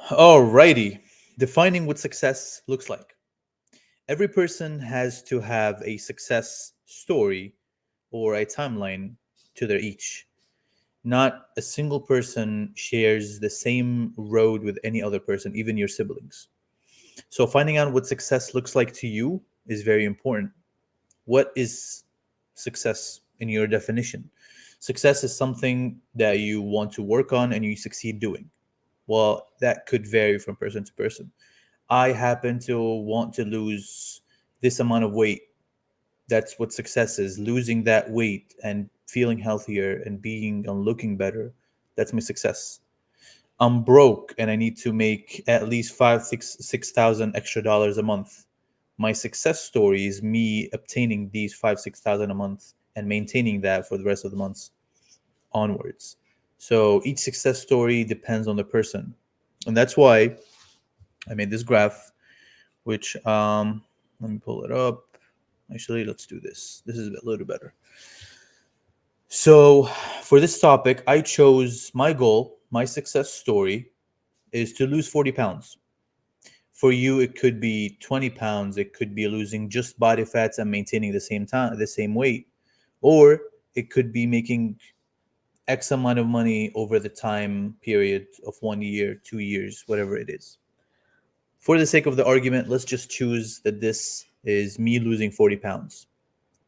Alrighty. Defining what success looks like. Every person has to have a success story or a timeline to their each. Not a single person shares the same road with any other person, even your siblings. So, finding out what success looks like to you is very important. What is success in your definition? Success is something that you want to work on and you succeed doing. Well, that could vary from person to person. I happen to want to lose this amount of weight. That's what success is, losing that weight and feeling healthier and being and looking better. That's my success. I'm broke and I need to make at least five, six thousand extra dollars a month. My success story is me obtaining these five, 6,000 a month and maintaining that for the rest of the months onwards. So each success story depends on the person. And that's why I made this graph, which let me pull it up. Actually, let's do this. This is a little better. So for this topic, I chose my goal, my success story is to lose 40 pounds. For you, it could be 20 pounds. It could be losing just body fats and maintaining the same weight. Or it could be making X amount of money over the time period of 1 year, 2 years, whatever it is. For the sake of the argument, let's just choose that this is me losing 40 pounds.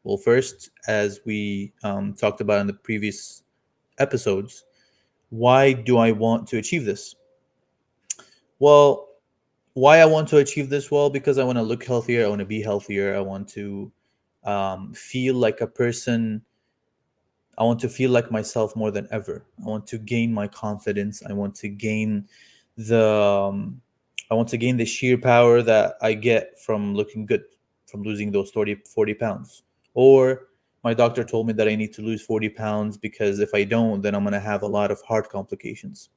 Well, first, as we talked about in the previous episodes, why do I want to achieve this? Well, why I want to achieve this? Well, because I want to look healthier, I want to be healthier, I want to feel like a person. I want to feel like myself more than ever. I want to gain my confidence. The I want to gain the sheer power that I get from looking good, from losing those 40 pounds. Or my doctor told me that I need to lose 40 pounds because if I don't, then I'm going to have a lot of heart complications.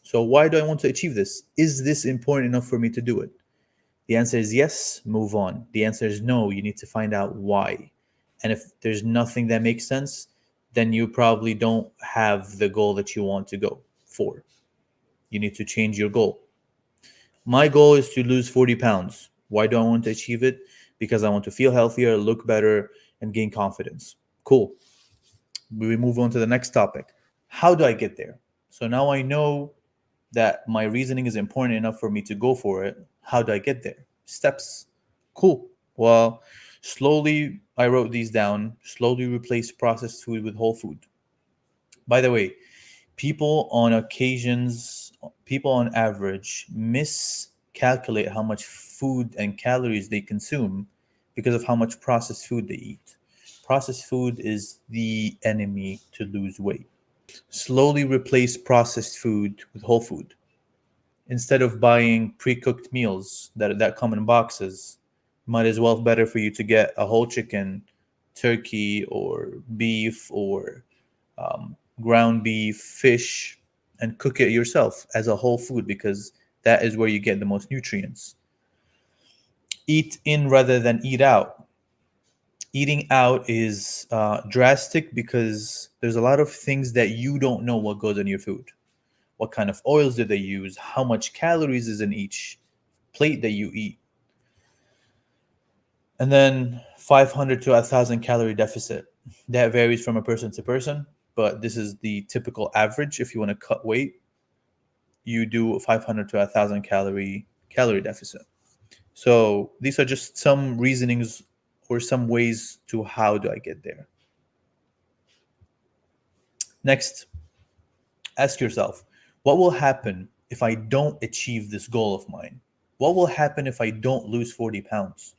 So why do I want to achieve this? Is this important enough for me to do it? The answer is yes, move on. The answer is no, you need to find out why. And if there's nothing that makes sense, then you probably don't have the goal that you want to go for. You need to change your goal. My goal is to lose 40 pounds. Why do I want to achieve it? Because I want to feel healthier, look better, and gain confidence. Cool. We move on to the next topic. How do I get there? So now I know that my reasoning is important enough for me to go for it. How do I get there? Steps. Cool. Well, slowly, I wrote these down. Slowly replace processed food with whole food. By the way, people on occasions, people on average miscalculate how much food and calories they consume because of how much processed food they eat. Processed food is the enemy to lose weight. Slowly replace processed food with whole food. Instead of buying pre-cooked meals that come in boxes, might as well better for you to get a whole chicken, turkey, or beef, or ground beef, fish, and cook it yourself as a whole food because that is where you get the most nutrients. Eat in rather than eat out. Eating out is drastic because there's a lot of things that you don't know what goes in your food. What kind of oils do they use? How much calories is in each plate that you eat? And then 500 to 1,000 calorie deficit. That varies from a person to person, but this is the typical average. If you want to cut weight, you do 500 to 1,000 calorie deficit. So these are just some reasonings or some ways to how do I get there. Next, ask yourself, what will happen if I don't achieve this goal of mine? What will happen if I don't lose 40 pounds?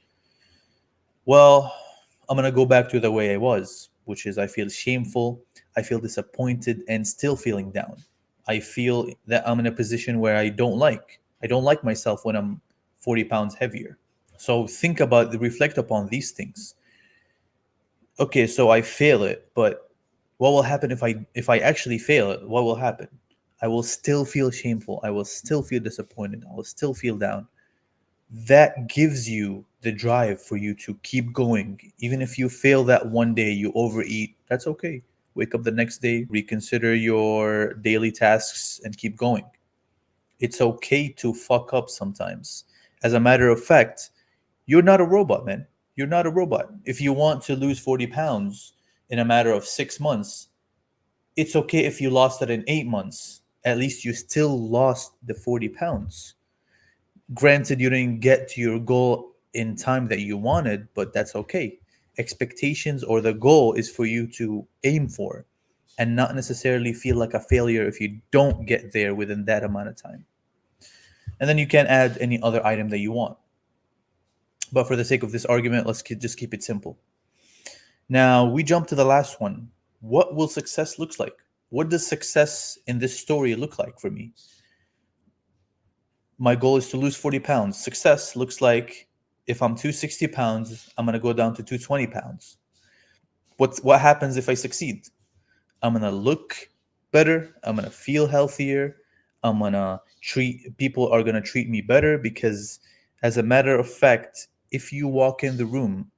Well, I'm going to go back to the way I was, which is I feel shameful, I feel disappointed, and still feeling down. I feel that I'm in a position where I don't like myself when I'm 40 pounds heavier. So reflect upon these things. Okay, so I fail it, but what will happen if I actually fail it? What will happen? I will still feel shameful. I will still feel disappointed. I will still feel down. That gives you the drive for you to keep going. Even if you fail that one day, you overeat, that's okay. Wake up the next day, reconsider your daily tasks, and keep going. It's okay to fuck up sometimes. As a matter of fact, you're not a robot, man. You're not a robot. If you want to lose 40 pounds in a matter of 6 months, it's okay if you lost it in 8 months. At least you still lost the 40 pounds. Granted, you didn't get to your goal in time that you wanted, but that's okay. Expectations or the goal is for you to aim for and not necessarily feel like a failure if you don't get there within that amount of time. And then you can add any other item that you want. But for the sake of this argument, just keep it simple. Now we jump to the last one. What will success looks like? What does success in this story look like for me? My goal is to lose 40 pounds. Success looks like if I'm 260 pounds, I'm going to go down to 220 pounds. What happens if I succeed? I'm going to look better. I'm going to feel healthier. I'm going to treat people are going to treat me better because as a matter of fact, if you walk in the room,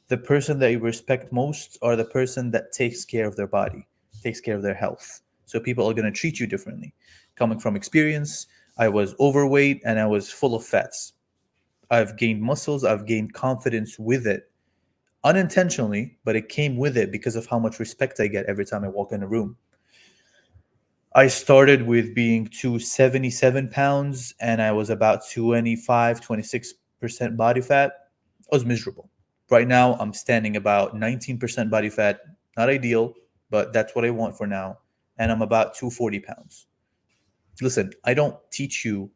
the person that you respect most are the person that takes care of their body, takes care of their health. So people are going to treat you differently. Coming from experience, I was overweight and I was full of fats. I've gained muscles, I've gained confidence with it unintentionally, but it came with it because of how much respect I get every time I walk in a room. I started with being 277 pounds and I was about 26% body fat. I was miserable. Right now, I'm standing about 19% body fat. Not ideal, but that's what I want for now. And I'm about 240 pounds. Listen, I don't teach you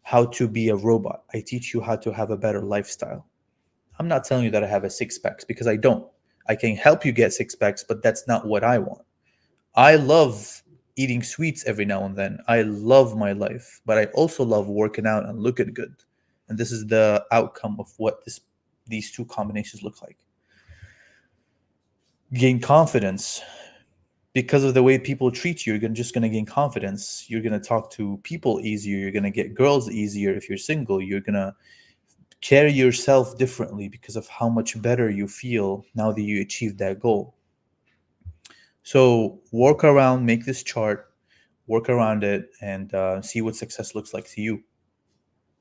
how to be a robot. I teach you how to have a better lifestyle. I'm not telling you that I have a six packs because I don't. I can help you get six packs, but that's not what I want. I love eating sweets every now and then. I love my life, but I also love working out and looking good. And this is the outcome of what these two combinations look like. Gain confidence because of the way people treat you. Just going to gain confidence. You're going to talk to people easier. You're going to get girls easier if you're single. You're going to carry yourself differently because of how much better you feel now that you achieved that goal. So work around, make this chart, work around it, and see what success looks like to you.